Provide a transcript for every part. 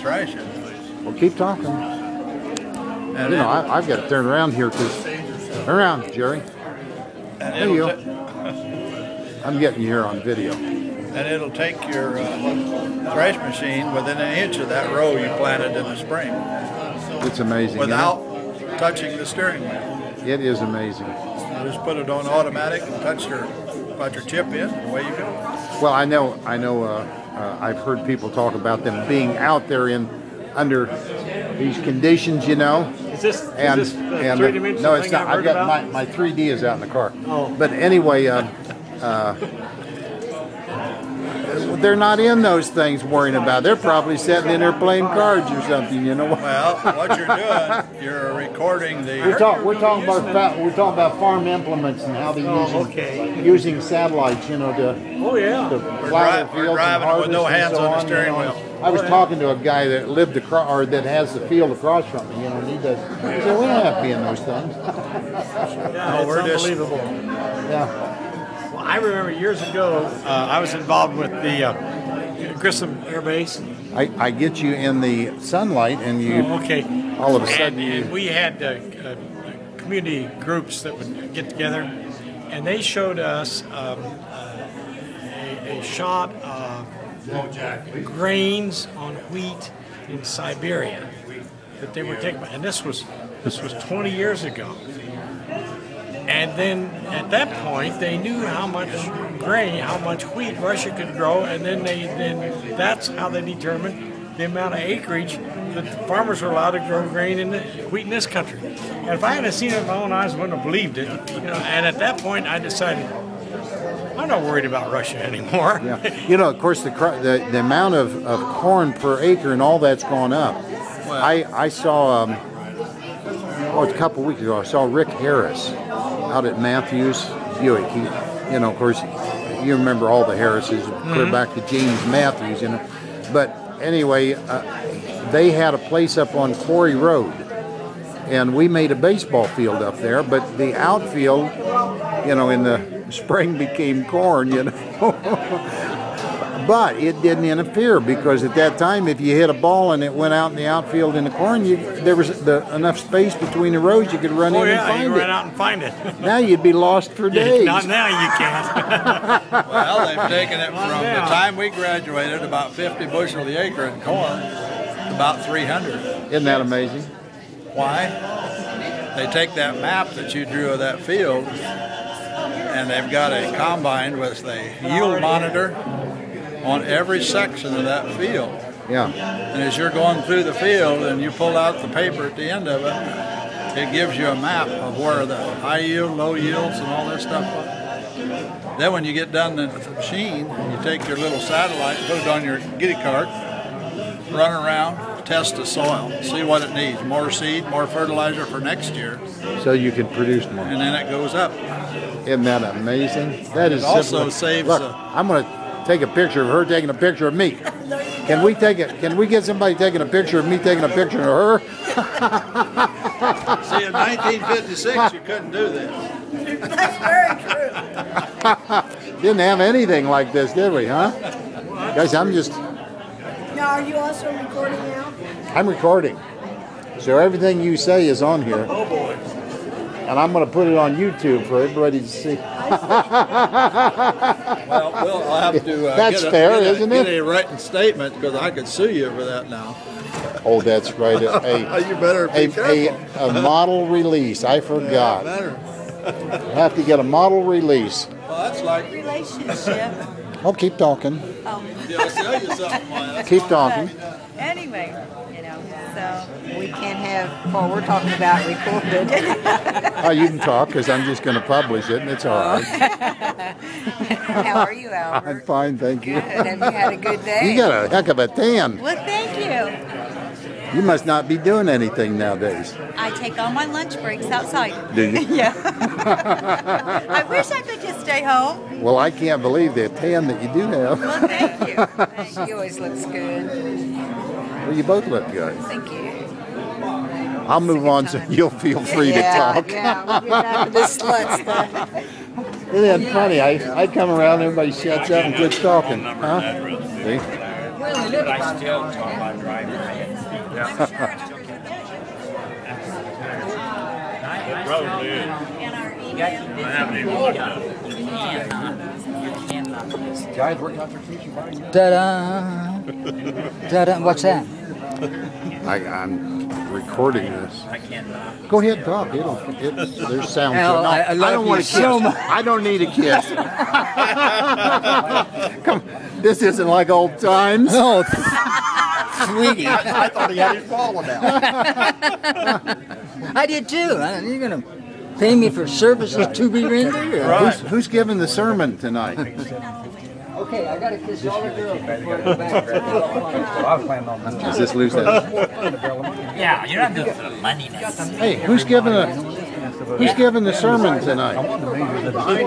thrash it. Well, keep talking. And You know, I've got to turn around here because... Turn around, Jerry. There you go. I'm getting you here on video. And it'll take your thrash machine within an inch of that row you planted in the spring. It's amazing. Without touching the steering wheel. It is amazing. You just put it on automatic and put your chip in, and away you go. Well, I know. I've heard people talk about them being out there under these conditions, you know. Is this the three-dimensional no, it's thing not. I've I've got about? my 3D is out in the car. Oh. But anyway, they're not in those things worrying about. They're probably sitting in there playing cards or something, you know. Well, what you're doing, you're recording the. We're talking about farm implements and how they're using satellites, you know, to to plow the fields and harvest with no hands and so on the steering wheel. I was talking to a guy that lived across, or that has the field across from me, you know, and he said, we don't have to be in those things. Yeah, it's unbelievable. Yeah. Well, I remember years ago, I was involved with the Grissom Air Base. I get you in the sunlight, and you all of a sudden and we had community groups that would get together, and they showed us a shot of grains on wheat in Siberia that they were taking, and this was 20 years ago. And then at that point, they knew how much grain, how much wheat Russia could grow, and then that's how they determined the amount of acreage that the farmers were allowed to grow grain in wheat in this country. And if I hadn't seen it with my own eyes, I wouldn't have believed it. You know, and at that point, I decided I'm not worried about Russia anymore. Yeah. You know, of course, the amount of corn per acre and all that's gone up. Well, I saw a couple weeks ago. I saw Rick Harris out at Matthews Buick. He, you know, of course, you remember all the Harrises, clear back to James Matthews, you know. But anyway, they had a place up on Quarry Road, and we made a baseball field up there. But the outfield, you know, in the spring became corn, you know. But it didn't interfere, because at that time, if you hit a ball and it went out in the outfield in the corn, there was enough space between the rows you could run in and find it. Oh yeah, you run out and find it. Now you'd be lost for days. Not now, you can't. Well, they've taken it from the time we graduated, about 50 bushel the acre in corn, to about 300. Isn't that amazing? Why? They take that map that you drew of that field, and they've got a combine with a yield monitor on every section of that field. Yeah. And as you're going through the field and you pull out the paper at the end of it, it gives you a map of where the high yield, low yields, and all this stuff are. Then when you get done with the machine, you take your little satellite, put it on your giddy cart, run around, test the soil, see what it needs. More seed, more fertilizer for next year. So you can produce more. And then it goes up. Isn't that amazing? That is also saves. Look, I'm going to take a picture of her taking a picture of me. Can we get somebody taking a picture of me taking a picture of her? See, in 1956, you couldn't do this. That's very true. Didn't have anything like this, did we, huh? Guys, I'm just... Now, are you also recording now? I'm recording. So everything you say is on here. Oh boy. And I'm going to put it on YouTube for everybody to see. Well, I'll have to That's fair, isn't it? Get a written statement, because I could sue you for that now. Oh, that's right. You better be careful. A model release. I forgot. Yeah, better. I have to get a model release. Well, that's like... Relationship. Oh, keep talking. Oh. Yeah, I'll tell you something. Keep talking. Anyway, you know, so we can't have what we're talking about recorded. Oh, you can talk, because I'm just going to publish it, and it's all right. How are you, Albert? I'm fine, thank you. Good. Have you had a good day? You got a heck of a tan. Well, thank you. You must not be doing anything nowadays. I take all my lunch breaks outside. Do you? Yeah. I wish I could just stay home. Well, I can't believe the tan that you do have. Well, thank you. She always looks good. Well, you both look good. Thank you. I'll move on so you'll feel free to talk. Yeah, we'll get back to this slut stuff. Isn't that funny? I come around, everybody shuts up and quits talking. Huh? See? But I still talk about driving. It probably is. I haven't even looked at it. Guys, working out their future body. Ta-da! Ta-da! What's that? I'm recording this. I cannot. Go ahead, talk. There's sound. Al, to it. No, I love I don't you want to kiss. so much. I don't need a kiss. Come, this isn't like old times. Oh, sweetie. I thought he had it fallen out. I did too. You're gonna pay me for services to be rendered? Or? Who's giving the sermon tonight? Okay, I gotta kiss all the girls before I go back. Does this lose that? Yeah, you're not doing it for the money necessarily. Hey, who's giving the sermon tonight?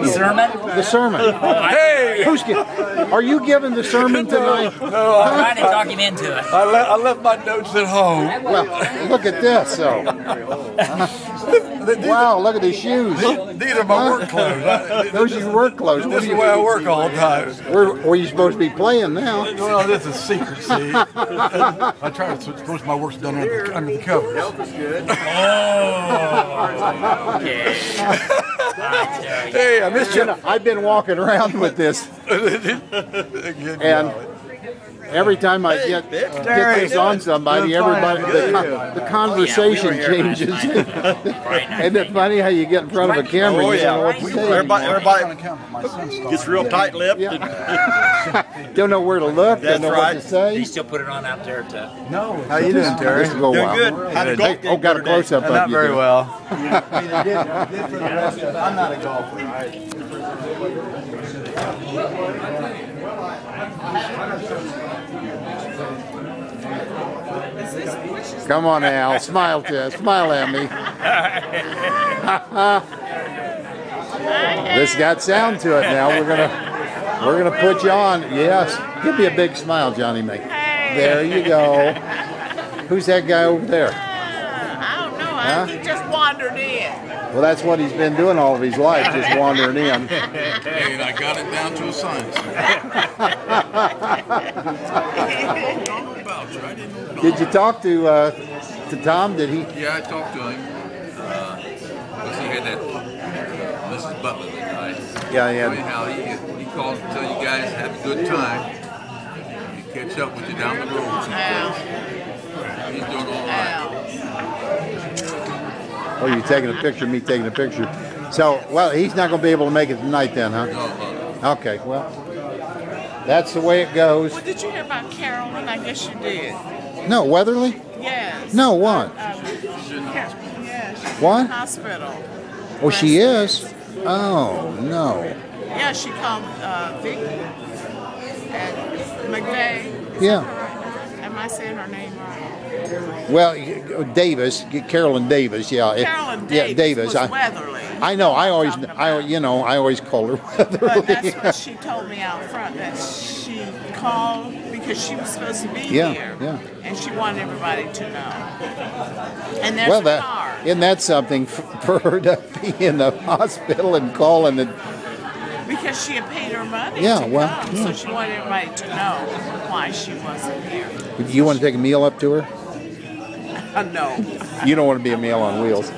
Sermon? The sermon. Hey! Are you giving the sermon tonight? No, I'm trying to talk him into it. I left my notes at home. Well, look at this. So, wow, look at his shoes. These are my work clothes. Those are your work clothes. This is the way I work all the time. Where you supposed to be playing now? Well, this is secret, see. I try to, most of my work's done under the covers. Oh, okay. Hey, I missed you. I've been walking around with this, and every time I get this on somebody, the conversation changes. Isn't it funny how you get in front of a camera and you don't know what to say? Everybody gets real tight-lipped. Don't know where to look. Don't know what to Do say. you still put it on out there to... How you doing, Terry? Just go Doing wild. good. How'd the golf game Got a go close up. Not very well. I'm not a golfer. Come on, Al. Smile at me. This got sound to it now. We're gonna put you on. Yes. Give me a big smile, Johnny May. There you go. Who's that guy over there? I don't know. Huh? He just wandered in. Well, that's what he's been doing all of his life, just wandering in. Hey, I got it down to a science. Did you talk to Tom? Did he? Yeah, I talked to him. Because he had that Mrs. Butler that night. Yeah. Anyhow, he called to tell you guys have a good time. He catch up with you down the road someplace. He's doing all right. Oh, you taking a picture? Me taking a picture. So, well, he's not going to be able to make it tonight, then, huh? No, Okay. Well, that's the way it goes. Well, did you hear about Carolyn? I guess you did. No, Weatherly? Yes. No, what? Yes. What? Hospital. Oh, she is? Oh, no. Yeah, she called Vic and McVeigh. Yeah. Am I saying her name right? Well, Davis, Carolyn Davis, yeah. Carolyn Yeah, Davis. was Weatherly. I know. I always call her Weatherly. But that's what she told me out front, that she called because she was supposed to be Yeah, here. yeah. And she wanted everybody to know. And there's Well, a card. isn't that something for her to be in the hospital and calling the... Because she had paid her money Yeah, to well, come, yeah. so she wanted everybody to know why she wasn't here. You want to take a meal up to her? No. You don't want to be a meal on wheels.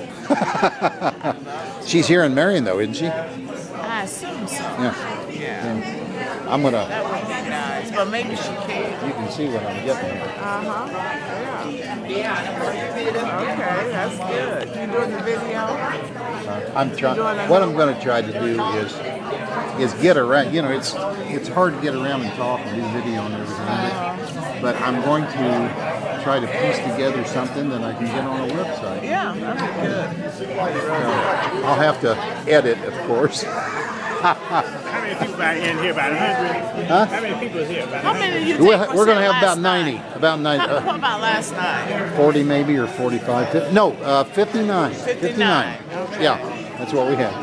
She's here in Marion, though, isn't she? I assume so. Yeah. Yeah. I'm going to... That would be nice. But maybe she can. You can see what I'm getting here. Uh-huh. Yeah. Okay, that's good. You doing the video? I'm trying. What I'm going to try to do is get around. You know, it's hard to get around and talk and do video and everything. But I'm going to try to piece together something that I can get on a website. Yeah, that'd be good. I'll have to edit, of course. How many people in here? About 100? Huh? How many people is here? About How many did you We're think was going to here have about last 90. night? About 90. What about last night? 40 maybe or 45. 50, no, 59. 59. Okay. Yeah, that's what we have.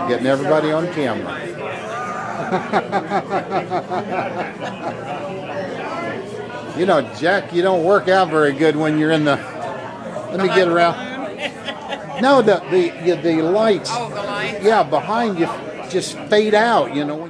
Getting everybody on camera. You know, Jack, you don't work out very good when you're in the... Let me get around. No, the lights. Oh, the lights? Yeah, behind you. just fade out, you know.